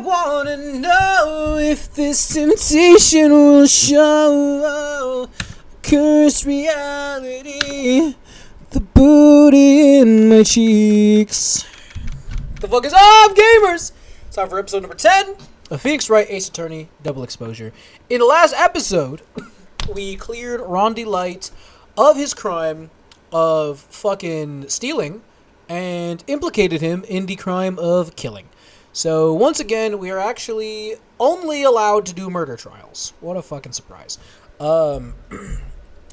wanna know if this temptation will show cursed reality, the booty in my cheeks. The fuck is up, gamers? It's time for episode number 10 of Phoenix Wright Ace Attorney Double Exposure. In the last episode, we cleared Ron Delight of his crime of fucking stealing and implicated him in the crime of killing. So, once again, we are actually only allowed to do murder trials. What a fucking surprise. The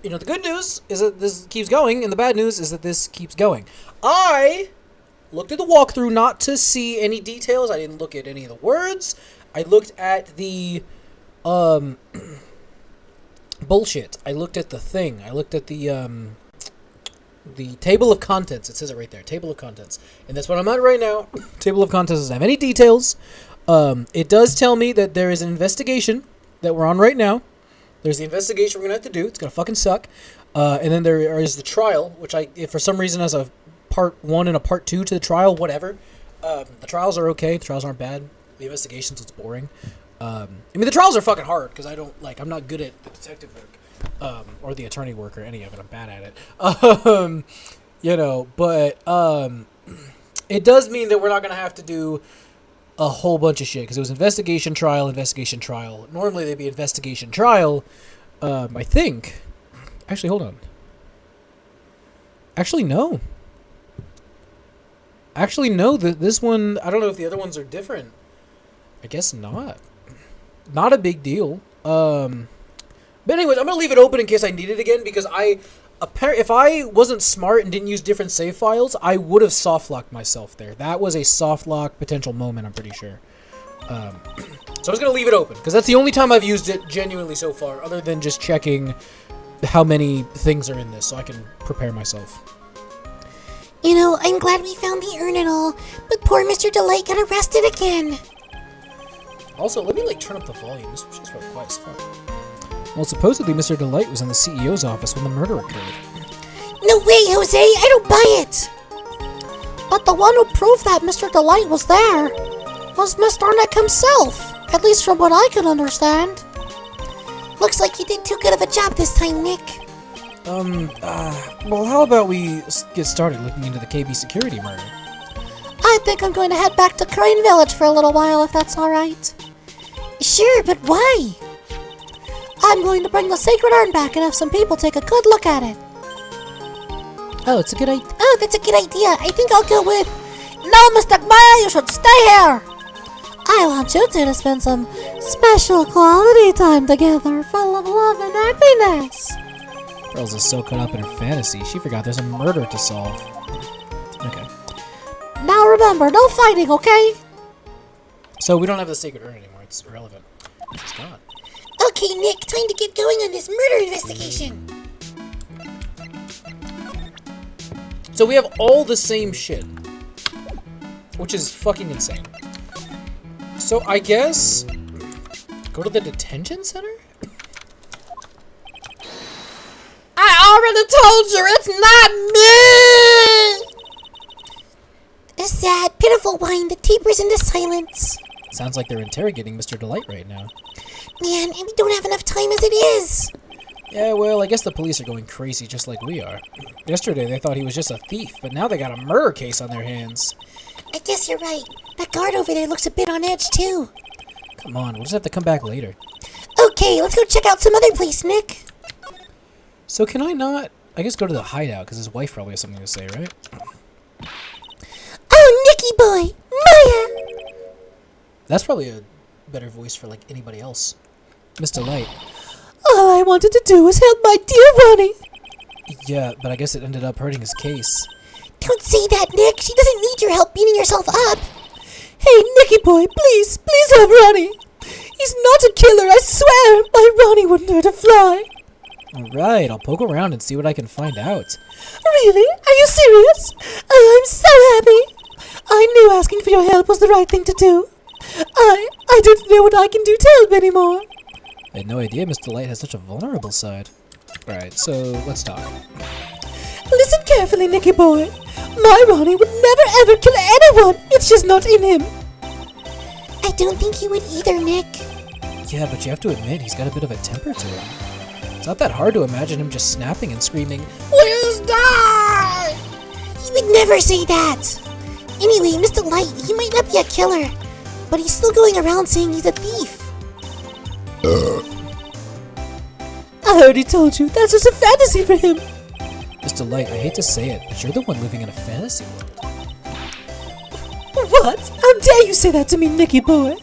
good news is that this keeps going, and the bad news is that this keeps going. I looked at the walkthrough not to see any details. I didn't look at any of the words. I looked at the, bullshit. I looked at the thing. I looked at the table of contents. It says it right there. Table of contents. And that's what I'm at right now. Table of contents doesn't have any details. It does tell me that there is an investigation that we're on right now. There's the investigation we're going to have to do. It's going to fucking suck. And then there is the trial, which if for some reason has a part 1 and a part 2 to the trial, whatever. The trials are okay. The trials aren't bad. The investigation's what's boring. The trials are fucking hard because I'm not good at the detective work. Or the attorney work or any of it. I'm bad at it. But it does mean that we're not going to have to do a whole bunch of shit because it was investigation, trial. Normally they'd be investigation, trial. I think. Actually, hold on. Actually, no. This one, I don't know if the other ones are different. I guess not. Not a big deal. But anyways, I'm going to leave it open in case I need it again, because if I wasn't smart and didn't use different save files, I would have soft-locked myself there. That was a soft-lock potential moment, I'm pretty sure. So I was going to leave it open, because that's the only time I've used it genuinely so far, other than just checking how many things are in this, so I can prepare myself. I'm glad we found the urn and all, but poor Mr. Delight got arrested again. Also, let me, turn up the volume. This was just quiet as fuck. Well, supposedly Mr. Delight was in the CEO's office when the murder occurred. No way, Jose! I don't buy it! But the one who proved that Mr. Delight was there was Mr. Nick himself, at least from what I could understand. Looks like you did too good of a job this time, Nick. Well, how about we get started looking into the KB security murder? I think I'm going to head back to Crane Village for a little while, if that's alright. Sure, but why? I'm going to bring the sacred urn back and have some people take a good look at it. Oh, it's a good idea. Oh, that's a good idea. I think I'll go with... No, Mr. Gmire, you should stay here. I want you two to spend some special quality time together, full of love and happiness. Girls is so caught up in her fantasy, she forgot there's a murder to solve. Okay. Now remember, no fighting, okay? So we don't have the sacred urn anymore. It's irrelevant. It's gone. Okay, Nick, time to get going on this murder investigation. So we have all the same shit, which is fucking insane. So I guess go to the detention center? I already told you, it's not me! A sad, pitiful whine that tapers into silence. Sounds like they're interrogating Mr. Delight right now. Man, and we don't have enough time as it is. Yeah, well, I guess the police are going crazy just like we are. Yesterday they thought he was just a thief, but now they got a murder case on their hands. I guess you're right. That guard over there looks a bit on edge, too. Come on, we'll just have to come back later. Okay, let's go check out some other place, Nick. So can I not, I guess, go to the hideout, because his wife probably has something to say, right? Oh, Nicky boy! Maya! That's probably a better voice for, anybody else. Miss Delight. All I wanted to do was help my dear Ronnie. Yeah, but I guess it ended up hurting his case. Don't say that, Nick. She doesn't need your help beating yourself up. Hey, Nicky boy, please help Ronnie. He's not a killer, I swear. My Ronnie wouldn't hurt a fly. Alright, I'll poke around and see what I can find out. Really? Are you serious? Oh, I'm so happy. I knew asking for your help was the right thing to do. I don't know what I can do to help anymore. I had no idea Miss Delight has such a vulnerable side. Alright, so let's talk. Listen carefully, Nicky boy. My Ronnie would never ever kill anyone. It's just not in him. I don't think he would either, Nick. Yeah, but you have to admit, he's got a bit of a temper to him. It's not that hard to imagine him just snapping and screaming, "Please die!" He would never say that. Anyway, Mr. Light, he might not be a killer, but he's still going around saying he's a thief. I already told you, that's just a fantasy for him. Mr. Light, I hate to say it, but you're the one living in a fantasy world. What? How dare you say that to me, Nicky boy?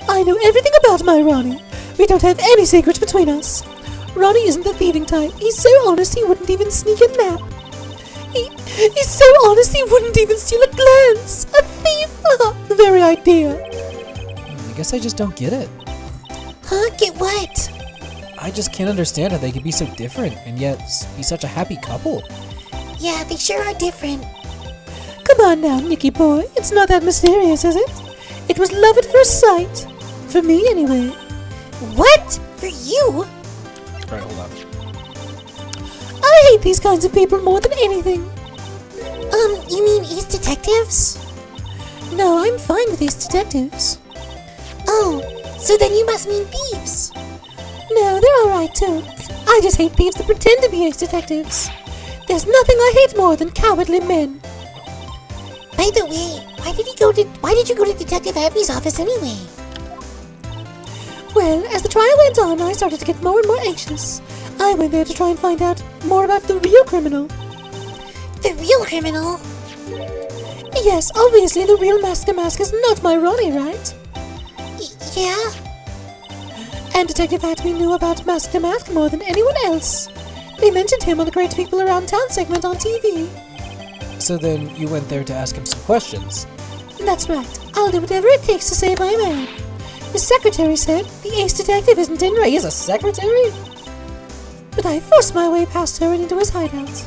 I know everything about my Ronnie. We don't have any secrets between us. Ronnie isn't the thieving type. He's so honest he wouldn't even sneak a nap. He's so honest he wouldn't even steal a glance. A thief! The very idea. I guess I just don't get it. Huh? Get what? I just can't understand how they could be so different and yet be such a happy couple. Yeah, they sure are different. Come on now, Nicky boy. It's not that mysterious, is it? It was love at first sight. For me, anyway. What? For you? Alright, hold on. I hate these kinds of people more than anything. You mean ace detectives? No, I'm fine with these detectives. Oh, so then you must mean thieves. No, they're alright too. I just hate thieves that pretend to be ace detectives. There's nothing I hate more than cowardly men. By the way, why did you go to Detective Abby's office anyway? Well, as the trial went on, I started to get more and more anxious. I went there to try and find out more about the real criminal. The real criminal? Yes, obviously the real Mask to Mask is not my Ronnie, right? Yeah? And Detective Atme knew about Mask to Mask more than anyone else. They mentioned him on the Great People Around Town segment on TV. So then you went there to ask him some questions. That's right. I'll do whatever it takes to save my man. His secretary said the ace detective isn't in right. He has a secretary? But I forced my way past her and into his hideout.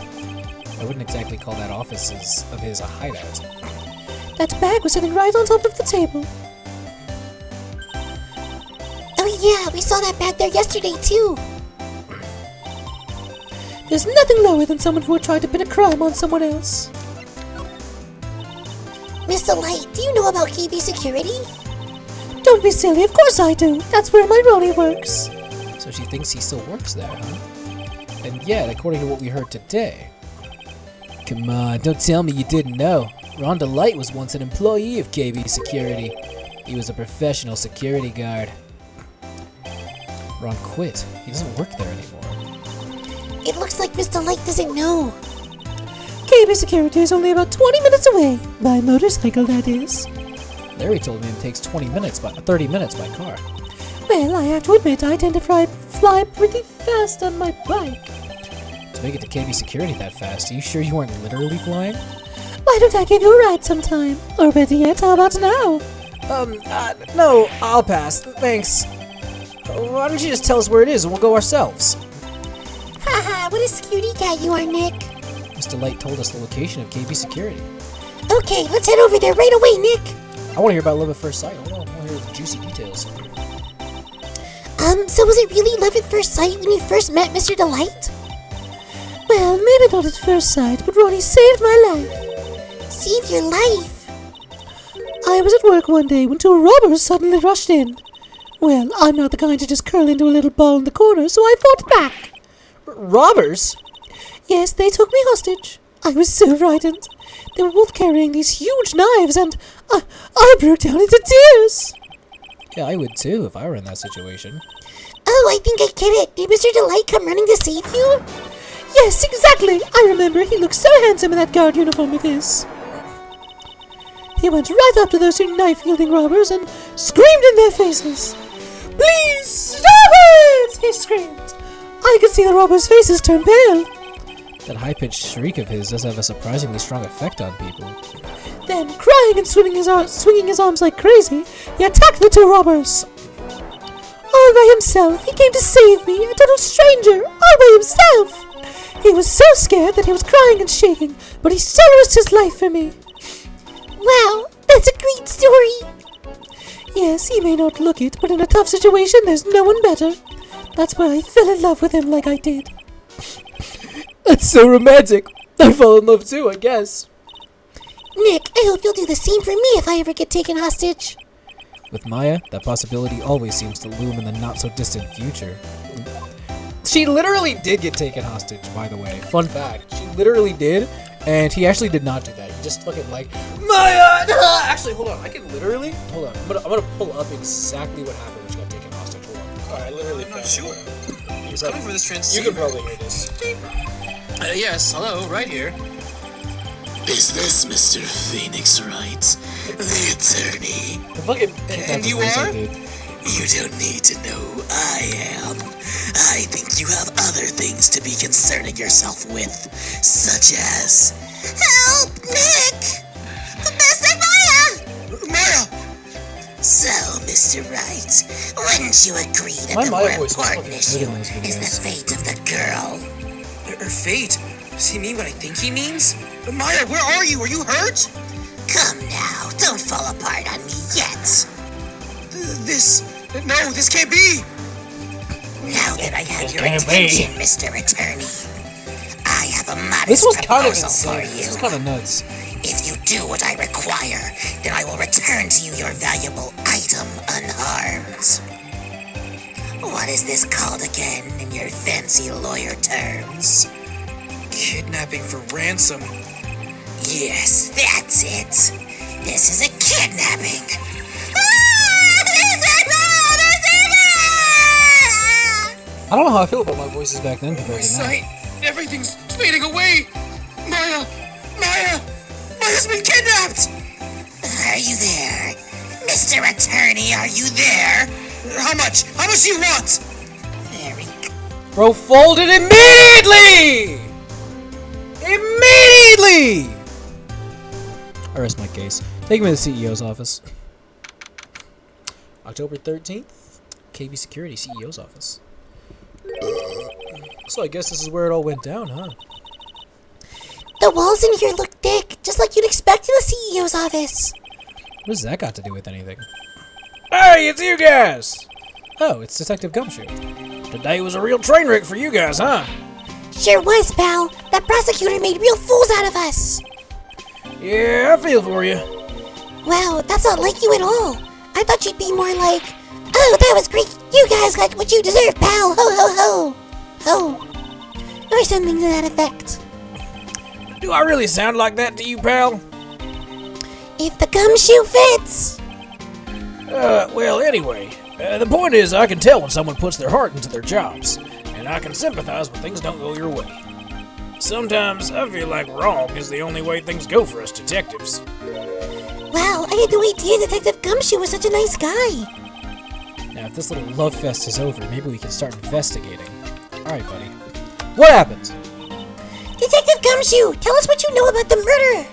I wouldn't exactly call that office of his a hideout. That bag was sitting right on top of the table. Oh yeah, we saw that back there yesterday too. There's nothing lower than someone who would try to pin a crime on someone else. Mr. Light, do you know about KB Security? Don't be silly, of course I do. That's where my Ronnie works. So she thinks he still works there, huh? And yet, according to what we heard today... Come on, don't tell me you didn't know. Rhonda Light was once an employee of KB Security. He was a professional security guard. Ron quit. He doesn't work there anymore. It looks like Mr. Light doesn't know. KB Security is only about 20 minutes away. By motorcycle, that is. Larry told me it takes 30 minutes by car. Well, I have to admit, I tend to fly pretty fast on my bike. To make it to KB Security that fast, are you sure you weren't literally flying? Why don't I give you a ride sometime? Or better yet, how about now? No, I'll pass. Thanks. Why don't you just tell us where it is and we'll go ourselves? Haha, what a security guy you are, Nick. Mr. Light told us the location of KB Security. Okay, let's head over there right away, Nick. I want to hear about love at first sight. I want to hear the juicy details. So was it really love at first sight when you first met Mr. Delight? Well, maybe not at first sight, but Ronnie saved my life. Saved your life? I was at work one day when two robbers suddenly rushed in. Well, I'm not the kind to just curl into a little ball in the corner, so I fought back. Robbers? Yes, they took me hostage. I was so frightened. They were both carrying these huge knives, and I broke down into tears. Yeah, I would too if I were in that situation. Oh, I think I get it. Did Mr. Delight come running to save you? Yes, exactly. I remember. He looked so handsome in that guard uniform of his. He went right up to those two knife-wielding robbers and screamed in their faces. "Please stop it!" he screamed. I could see the robbers' faces turn pale. That high-pitched shriek of his does have a surprisingly strong effect on people. Then, crying and swinging his arms like crazy, he attacked the two robbers. All by himself, he came to save me, a total stranger, all by himself. He was so scared that he was crying and shaking, but he still risked his life for me. Wow, that's a great story. Yes, he may not look it, but in a tough situation, there's no one better. That's why I fell in love with him like I did. That's so romantic. I fell in love too, I guess. Nick, I hope you'll do the same for me if I ever get taken hostage. With Maya, that possibility always seems to loom in the not-so-distant future. She literally did get taken hostage, by the way. Fun fact. She literally did, and he actually did not do that. He just fucking like, Maya! Actually, hold on. I can literally... Hold on. I'm gonna pull up exactly what happened when she got taken hostage. Hold on. Alright, literally. I'm not sure. He's Coming for this You transceiver. can probably hear this. Yes, hello, right here. Is this Mr. Phoenix Wright, the attorney? The fucking... And you voice I are? did. You don't need to know who I am. I think you have other things to be concerning yourself with, such as... Help, Nick! Mr. Maya! Maya! So, Mr. Wright, wouldn't you agree that My the Maya more voice was important fucking issue good in those is videos. the fate of the girl? Her fate? Does he mean what I think he means? Maya, where are you? Are you hurt? Come now, don't fall apart on me yet. This can't be. Now that I have your attention, Mr. Attorney, I have a modest This was kind of proposal for insane. you. This was kind of nuts. If you do what I require, then I will return to you your valuable item unharmed. What is this called again in your fancy lawyer terms? Kidnapping for ransom. Yes, that's it. This is a kidnapping. I don't know how I feel about my voices back then compared to now. Sight, everything's fading away. Maya's been kidnapped. Are you there? Mr. Attorney, are you there? How much? How much do you want? There we go. Bro folded immediately! Immediately! I rest my case. Take me to the CEO's office. October 13th, KB Security CEO's office. So I guess this is where it all went down, huh? The walls in here look thick, just like you'd expect in a CEO's office. What does that got to do with anything? Hey, it's you guys! Oh, it's Detective Gumshoe. Today was a real train wreck for you guys, huh? Sure was, pal. That prosecutor made real fools out of us. Yeah, I feel for you. Wow, that's not like you at all. I thought you'd be more like, oh, that was great. You guys got what you deserve, pal. Ho, ho, ho. Ho. Or something to that effect. Do I really sound like that to you, pal? If the gumshoe fits. Well, anyway, the point is I can tell when someone puts their heart into their jobs, and I can sympathize when things don't go your way. Sometimes I feel like wrong is the only way things go for us detectives. Wow, I had no idea Detective Gumshoe was such a nice guy. Now, if this little love fest is over, maybe we can start investigating. Alright, buddy. What happened? Detective Gumshoe, tell us what you know about the murder.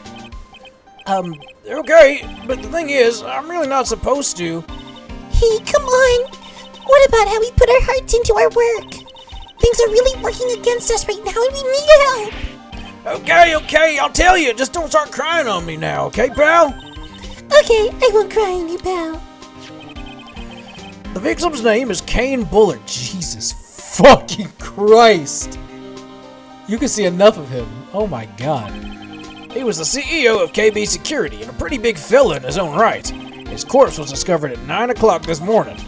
Okay, but the thing is, I'm really not supposed to. Hey, come on. What about how we put our hearts into our work? Things are really working against us right now and we need your help. Okay, I'll tell you. Just don't start crying on me now, okay, pal? Okay, I won't cry on you, pal. The victim's name is Kane Bullard. Jesus fucking Christ. You can see enough of him. Oh my god. He was the CEO of KB Security and a pretty big fella in his own right. His corpse was discovered at 9 o'clock this morning.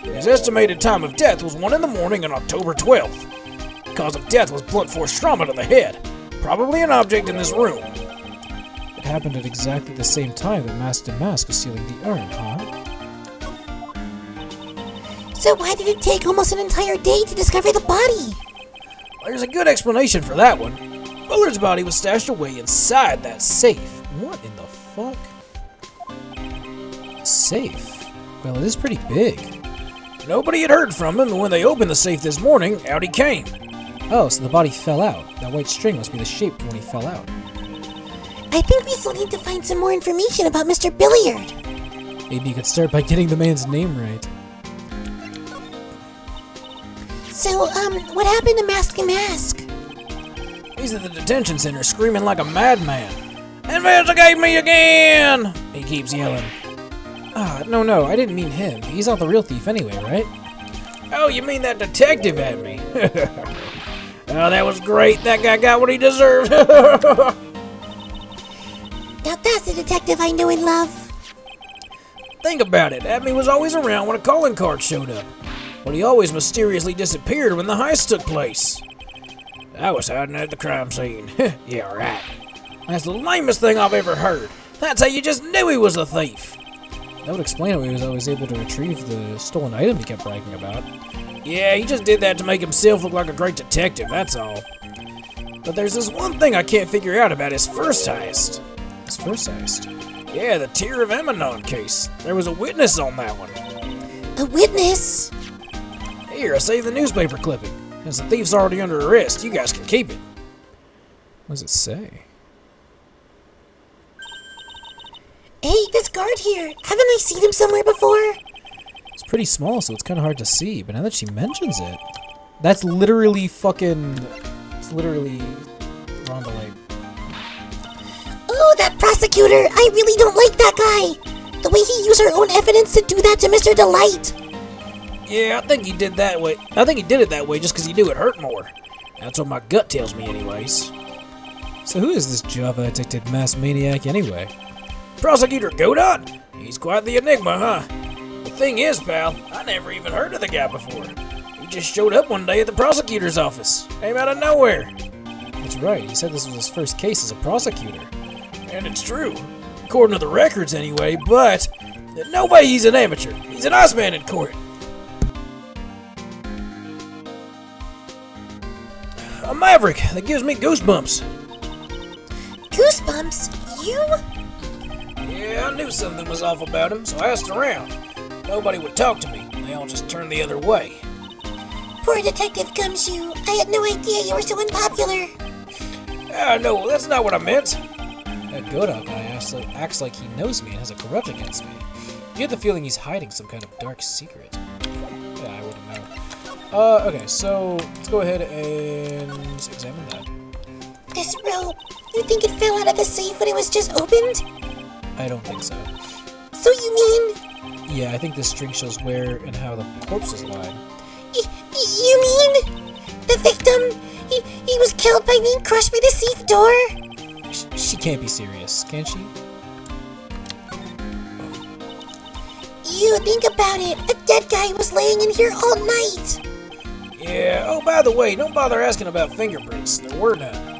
His estimated time of death was 1 in the morning on October 12th. The cause of death was blunt force trauma to the head. Probably an object in this room. It happened at exactly the same time that Masked and Mask was stealing the urn, huh? So why did it take almost an entire day to discover the body? There's a good explanation for that one. Bullard's body was stashed away inside that safe. What in the fuck? Safe? Well, it is pretty big. Nobody had heard from him, and when they opened the safe this morning, out he came. Oh, so the body fell out. That white string must be the shape from when he fell out. I think we still need to find some more information about Mr. Billiard. Maybe you could start by getting the man's name right. So, what happened to Mask and Mask? He's at the detention center screaming like a madman. Investigate me again! He keeps yelling. No, I didn't mean him. He's not the real thief anyway, right? Oh, you mean that detective had me? Oh, that was great. That guy got what he deserved. Now that's the detective I know and love. Think about it. Abney was always around when a calling card showed up. But he always mysteriously disappeared when the heist took place. I was hiding at the crime scene. Yeah, right. That's the lamest thing I've ever heard. That's how you just knew he was a thief. That would explain why he was always able to retrieve the stolen item he kept bragging about. Yeah, he just did that to make himself look like a great detective, that's all. But there's this one thing I can't figure out about his first heist. His first heist? Yeah, the Tear of Emanon case. There was a witness on that one. A witness? Here, I saved the newspaper clipping. Since the thief's already under arrest, you guys can keep it. What does it say? Hey, this guard here. Haven't I seen him somewhere before? It's pretty small, so it's kind of hard to see, but now that she mentions it... That's literally fucking... It's literally... Ron DeLay. Oh, that prosecutor! I really don't like that guy! The way he used our own evidence to do that to Mr. Delight! Yeah, I think he did that way. I think he did it that way just because he knew it hurt more. That's what my gut tells me anyways. So who is this Java-addicted mass maniac anyway? Prosecutor Godot? He's quite the enigma, huh? The thing is, pal, I never even heard of the guy before. He just showed up one day at the prosecutor's office. Came out of nowhere. That's right, he said this was his first case as a prosecutor. And it's true. According to the records anyway, but... No way he's an amateur. He's an Iceman in court. A maverick that gives me goosebumps. Goosebumps? You? Yeah, I knew something was off about him, so I asked around. Nobody would talk to me. They all just turned the other way. Poor Detective Gumshoe. I had no idea you were so unpopular. No, that's not what I meant. That Godot guy acts like he knows me and has a grudge against me. You get the feeling he's hiding some kind of dark secret. Yeah, I wouldn't know. Okay, so let's go ahead and examine that. This rope, you think it fell out of the safe when it was just opened? I don't think so. So you mean... Yeah, I think this string shows where and how the corpse is lying. You mean... The victim? He was killed by being crushed by the safe door? She can't be serious, can she? You think about it. A dead guy was laying in here all night. Yeah, oh, by the way, don't bother asking about fingerprints. There were none.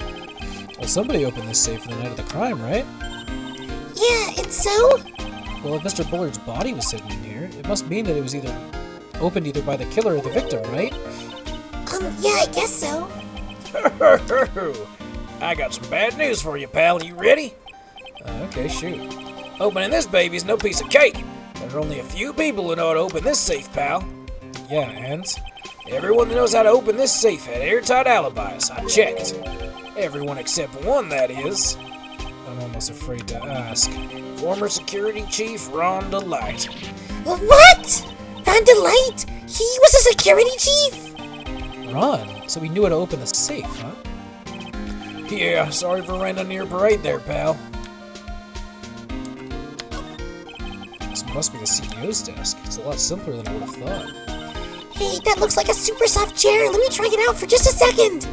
Well, somebody opened this safe the night of the crime, right? Yeah, and so? Well, if Mr. Bullard's body was sitting in here, it must mean that it was opened either by the killer or the victim, right? Yeah, I guess so. I got some bad news for you, pal. You ready? Okay, shoot. Opening this baby's no piece of cake. There are only a few people who know how to open this safe, pal. Yeah, and? Everyone that knows how to open this safe had airtight alibis. I checked. Everyone except one, that is. I'm almost afraid to ask. Former Security Chief Ron DeLight. What? Ron DeLight? He was a security chief? Ron? So he knew how to open the safe, huh? Yeah, sorry for raining on your parade there, pal. This must be the CEO's desk. It's a lot simpler than I would have thought. Hey, that looks like a super soft chair. Let me try it out for just a second.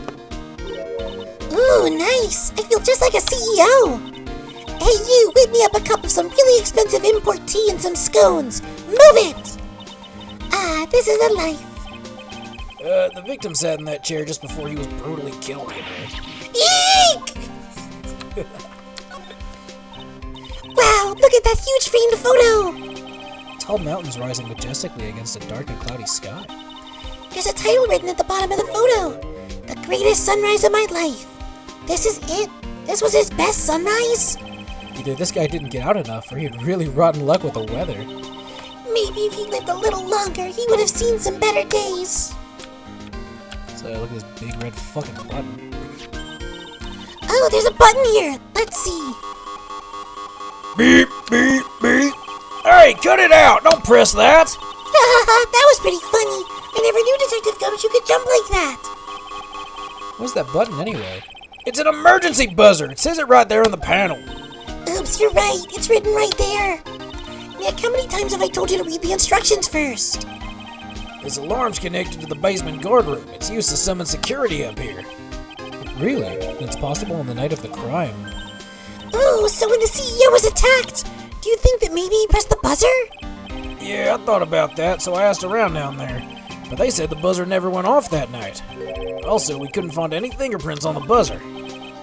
Ooh, nice. I feel just like a CEO. Hey, you, whip me up a cup of some really expensive import tea and some scones. Move it. Ah, this is a life. The victim sat in that chair just before he was brutally killed, you know. Eek! Wow, look at that huge framed photo. Tall mountains rising majestically against a dark and cloudy sky. There's a title written at the bottom of the photo. The greatest sunrise of my life. This is it. This was his best sunrise. Either this guy didn't get out enough, or he had really rotten luck with the weather. Maybe if he lived a little longer, he would have seen some better days. So look at this big red fucking button. Oh, there's a button here. Let's see. Beep, beep, beep. Hey, cut it out! Don't press that! That was pretty funny. I never knew Detective Gumshoe could jump like that. What's that button anyway? It's an emergency buzzer. It says it right there on the panel. Oops, you're right. It's written right there. Nick, how many times have I told you to read the instructions first? This alarm's connected to the basement guard room. It's used to summon security up here. Really? It's possible on the night of the crime. Oh, so when the CEO was attacked, Do you think that maybe he pressed the buzzer? Yeah, I thought about that, so I asked around down there. But they said the buzzer never went off that night. Also, we couldn't find any fingerprints on the buzzer.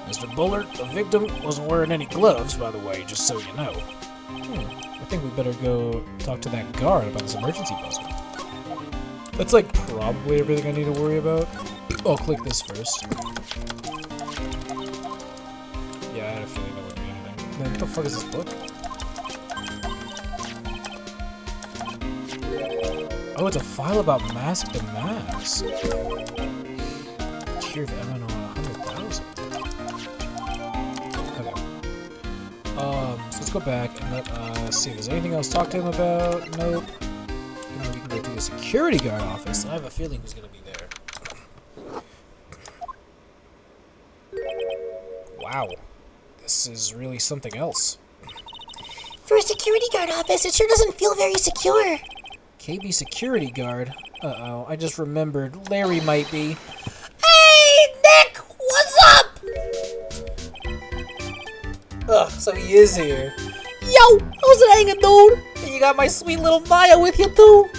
Mr. Bullard, the victim, wasn't wearing any gloves, by the way, just so you know. I think we better go talk to that guard about this emergency buzzer. That's like probably everything I need to worry about. I'll click this first. Yeah, I had a feeling that wouldn't be anything. Man, what the fuck is this book? Oh, it's a file about Mask the Mask. Tier of MN on 100,000. Okay. So let's go back and let's see if there's anything else to talk to him about. Nope. And then we can go to the security guard office. I have a feeling he's gonna be there. Wow. This is really something else. For a security guard office, it sure doesn't feel very secure. KB security guard? Uh-oh, I just remembered. Larry might be. Hey, Nick! What's up? Ugh, so he is here. Yo, how's it hanging, dude? And you got my sweet little Maya with you, too?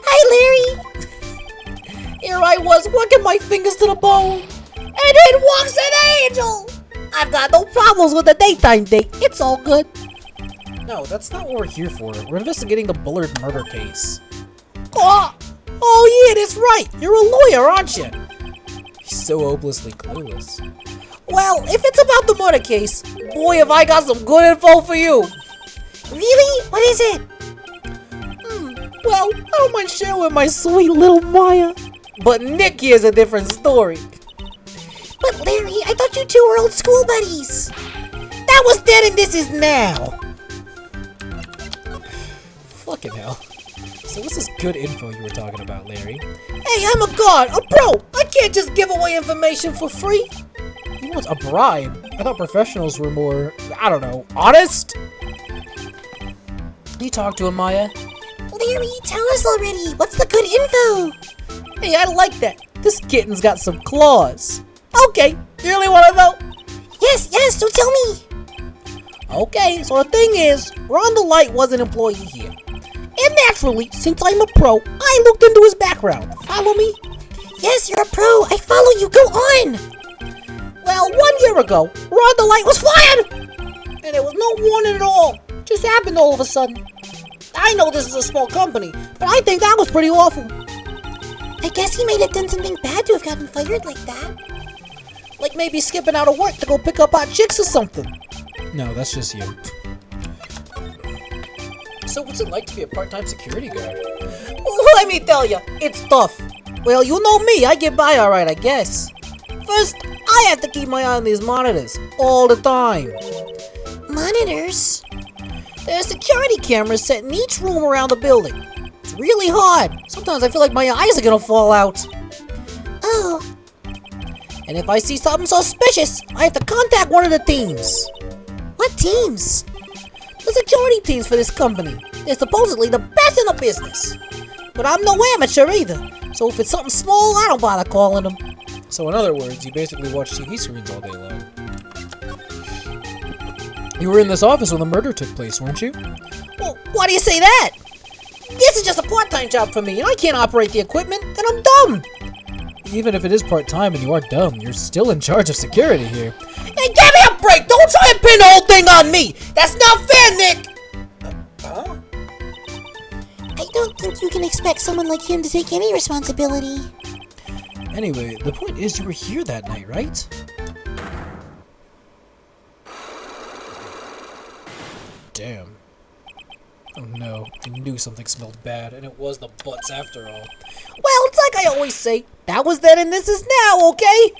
Hi, Larry. Here I was, working my fingers to the bone. And in walks an angel. I've got no problems with the daytime date. It's all good. No, that's not what we're here for. We're investigating the Bullard murder case. Oh yeah, that's right. You're a lawyer, aren't you? He's so hopelessly clueless. Well, if it's about the murder case, boy, have I got some good info for you. Really? What is it? Well, I don't mind sharing with my sweet little Maya. But Nick here's a different story. But Larry, I thought you two were old school buddies. That was then and this is now. Fucking hell. So what's this good info you were talking about, Larry? Hey, I'm a guard, a pro. I can't just give away information for free. He wants a bribe. I thought professionals were more, I don't know, honest? You talk to him, Maya? Larry, tell us already. What's the good info? Hey, I like that. This kitten's got some claws. Okay, you really want to know? Yes, so tell me. Okay, so the thing is, Ron the Light was an employee here. And naturally, since I'm a pro, I looked into his background. Follow me? Yes, you're a pro. I follow you. Go on. Well, 1 year ago, Ron the Light was fired! And there was no warning at all. Just happened all of a sudden. I know this is a small company, but I think that was pretty awful. I guess he might have done something bad to have gotten fired like that. Like maybe skipping out of work to go pick up hot chicks or something. No, that's just you. So what's it like to be a part-time security guard? Let me tell you, it's tough. Well, you know me, I get by alright, I guess. First, I have to keep my eye on these monitors all the time. Monitors? There are security cameras set in each room around the building. It's really hard. Sometimes I feel like my eyes are gonna fall out. Oh. And if I see something suspicious, I have to contact one of the teams. What teams? The security teams for this company. They're supposedly the best in the business. But I'm no amateur either, so if it's something small, I don't bother calling them. So in other words, you basically watch TV screens all day long. You were in this office when the murder took place, weren't you? Well, why do you say that? This is just a part-time job for me, and I can't operate the equipment, then I'm dumb. Even if it is part-time and you are dumb, you're still in charge of security here. Hey, give me a break! Don't try and pin the whole thing on me! That's not fair, Nick! I don't think you can expect someone like him to take any responsibility. Anyway, the point is you were here that night, right? Damn. Oh no, I knew something smelled bad, and it was the butts after all. Well, it's like I always say, that was then and this is now, okay?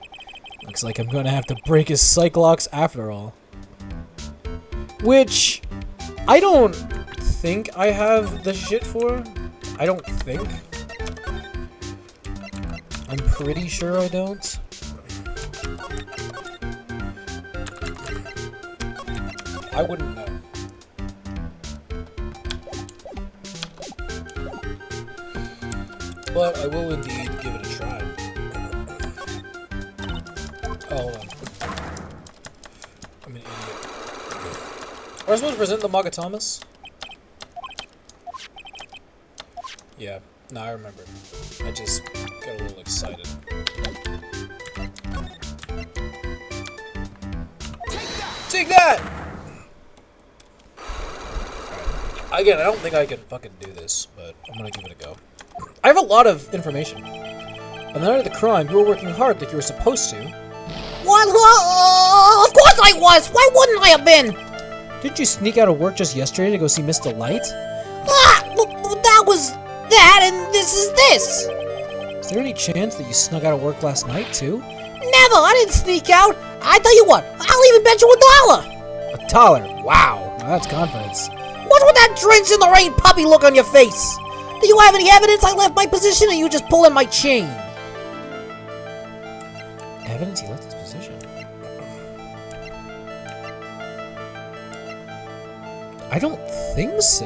Looks like I'm gonna have to break his psych locks after all. Which, I don't think I have the shit for. I don't think. I'm pretty sure I don't. I wouldn't know. But I will indeed give it a try. Oh, hold on. I'm an idiot. Are I supposed to present the Magatamas? Yeah. No, I remember. I just got a little excited. Take that! Again, I don't think I can fucking do this, but I'm gonna give it a go. I have a lot of information. On the night of the crime, you were working hard like you were supposed to. What? Of course I was! Why wouldn't I have been? Didn't you sneak out of work just yesterday to go see Mr. Light? Well, that was that, and this is this. Is there any chance that you snuck out of work last night, too? Never! I didn't sneak out! I tell you what, I'll even bet you $1! $1? Wow. Now that's confidence. What's with that drenched in the rain puppy look on your face? Do you have any evidence I left my position, or you just pulling my chain? Evidence he left his position? I don't think so.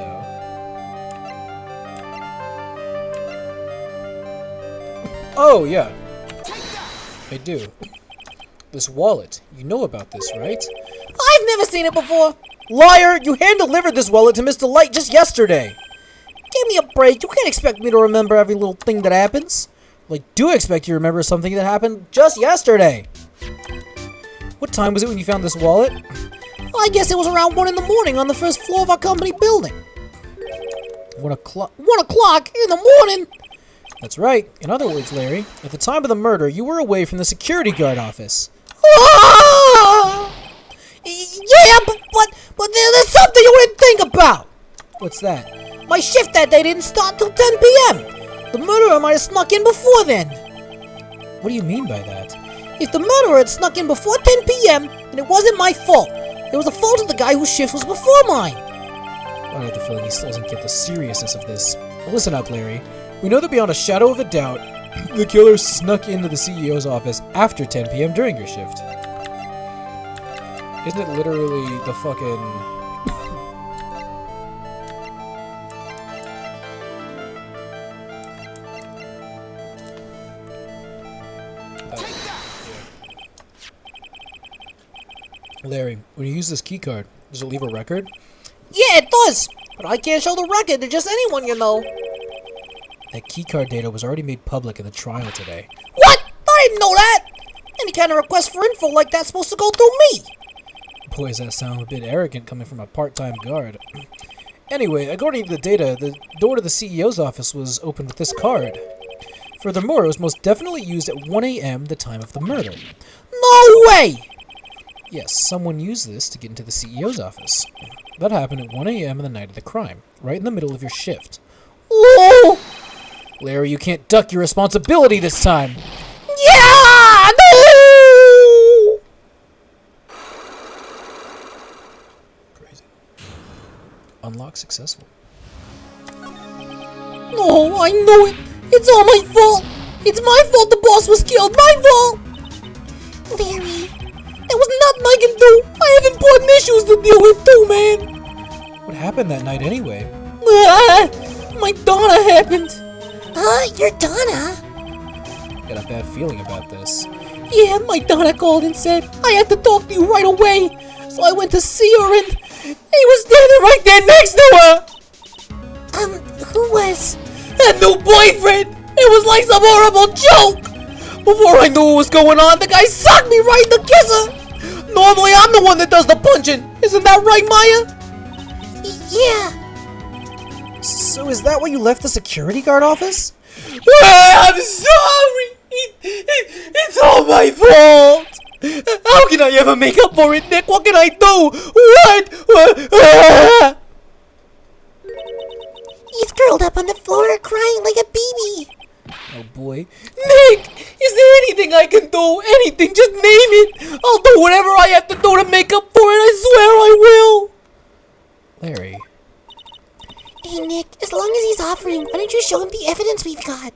Oh, yeah. I do. This wallet. You know about this, right? I've never seen it before. Liar! You hand-delivered this wallet to Mr. Light just yesterday. Give me a break. You can't expect me to remember every little thing that happens. Well, I do expect you to remember something that happened just yesterday. What time was it when you found this wallet? I guess it was around 1 in the morning on the first floor of our company building. 1 o'clock? 1 o'clock in the morning? That's right. In other words, Larry, at the time of the murder, you were away from the security guard office. Ah! Yeah, but there's something you didn't think about. What's that? My shift that day didn't start till 10 p.m. The murderer might have snuck in before then. What do you mean by that? If the murderer had snuck in before 10 p.m., then it wasn't my fault. It was the fault of the guy whose shift was before mine. I have the feeling he still doesn't get the seriousness of this. But listen up, Larry. We know that beyond a shadow of a doubt, the killer snuck into the CEO's office after 10 p.m. during your shift. Isn't it literally the fucking... Larry, when you use this keycard, does it leave a record? Yeah, it does. But I can't show the record to just anyone, you know. That keycard data was already made public in the trial today. What? I didn't know that. Any kind of request for info like that's supposed to go through me. Boy, does that sound a bit arrogant coming from a part-time guard. Anyway, according to the data, the door to the CEO's office was opened with this card. Furthermore, it was most definitely used at 1 a.m., the time of the murder. No way! Yes, someone used this to get into the CEO's office. That happened at 1 a.m. on the night of the crime, right in the middle of your shift. Oh! Larry, you can't duck your responsibility this time! Yeah! No! Crazy. Unlock successful. No, I know it! It's all my fault! It's my fault the boss was killed! My fault! Larry, there was nothing I can do! I have important issues to deal with too, man! What happened that night anyway? My Donna happened! Your Donna? Got a bad feeling about this. Yeah, my Donna called and said, I have to talk to you right away! So I went to see her and he was standing right there next to her! Who was? That new boyfriend! It was like some horrible joke! Before I knew what was going on, the guy sucked me right in the kisser! Normally I'm the one that does the punching! Isn't that right, Maya? Yeah. So is that why you left the security guard office? I'm sorry! It's all my fault! How can I ever make up for it, Nick? What can I do? What? He's curled up on the floor crying like a baby. Oh boy. Nick! Is there anything I can do? Anything? Just name it! I'll do whatever I have to do to make up for it. I swear I will! Larry. Hey, Nick, as long as he's offering, why don't you show him the evidence we've got?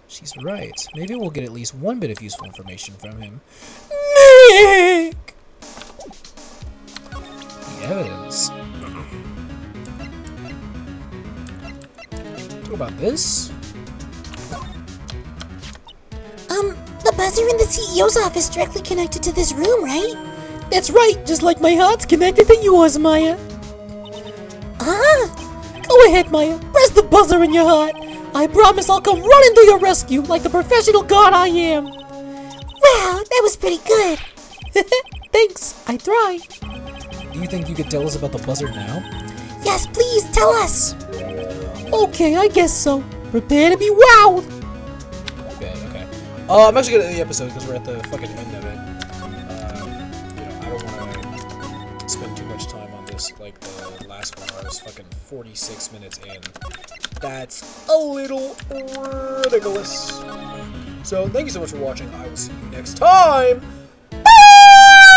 She's right. Maybe we'll get at least one bit of useful information from him. Nick! The evidence. What about this? The buzzer in the CEO's office directly connected to this room, right? That's right, just like my heart's connected to yours, Maya. Go ahead, Maya. Press the buzzer in your heart. I promise I'll come running to your rescue like the professional god I am. Wow, that was pretty good. Thanks, I try. Do you think you could tell us about the buzzard now? Yes, please tell us. Okay, I guess so. Prepare to be wowed. Okay. I'm actually gonna end the episode because we're at the fucking end of it. I don't want to spend too much time on this like the last one. I was fucking 46 minutes in. That's a little ridiculous. So thank you so much for watching. I will see you next time